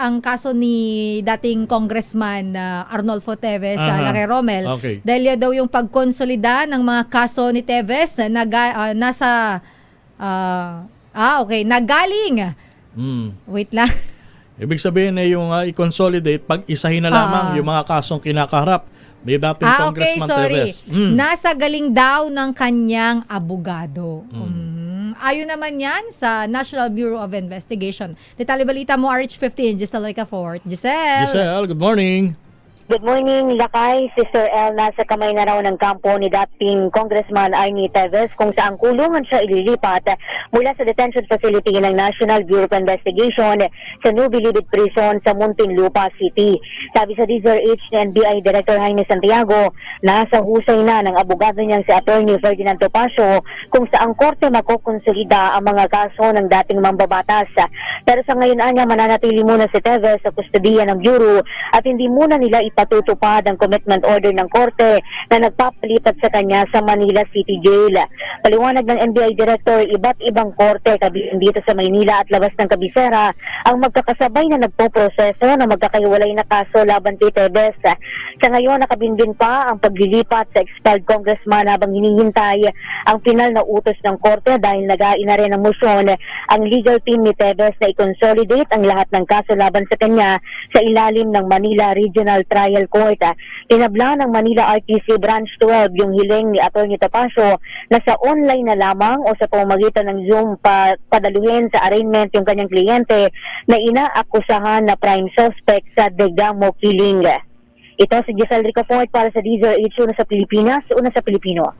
ang kaso ni dating Congressman Arnolfo Teves Lacke Romel. Okay. Dahil daw yung pagkonsolida ng mga kaso ni Teves na nagaling. Wait lang. Ibig sabihin yung i-consolidate, pag-isahin na lamang yung mga kasong kinakaharap ni dating Congressman Teves. Nasa galing daw ng kanyang abogado. Ayon naman yan sa National Bureau of Investigation. Detalye balita mo, RH15, Giselle Ricafort. Giselle, good morning. Good morning, Lakay. Sister El, nasa kamay na raw ng kampo ni dating Congressman Arnie Teves kung saan kulungan siya ililipat mula sa detention facility ng National Bureau of Investigation sa New Bilibid Prison sa Muntinlupa City. Sabi sa DZRH ni NBI Director Jaime Santiago, nasa husay na ng abogado niyang si Attorney Ferdinand Topacio kung saan korte makukonsolida ang mga kaso ng dating mambabatas. Pero sa ngayon anya, mananatili muna si Teves sa kustodiya ng Bureau at hindi muna nila ipatutupad ang commitment order ng korte na nagpapalipat sa kanya sa Manila City Jail. Paliwanag ng NBI Director, iba't ibang korte kabilang dito sa Maynila at labas ng Kabisera ang magkakasabay na nagpoproseso na magkakahiwalay na kaso laban kay Teves. Sa ngayon, nakabinbin pa ang paglilipat sa expelled congressman habang hinihintay ang final na utos ng korte dahil nag-aina rin ng motion ang legal team ni Teves na i-consolidate ang lahat ng kaso laban sa kanya sa ilalim ng Manila Regional Trial Court. Tinabla ng Manila RTC Branch 12 yung hiling ni Atty. Topacio na sa online na lamang o sa pamamagitan ng Zoom padaluhin sa arraignment yung kanyang kliyente na inaakusahan na prime suspect sa Degamo killing. Ito si Giselle Ricafort para sa DZRH, una sa Pilipinas, una sa Pilipino.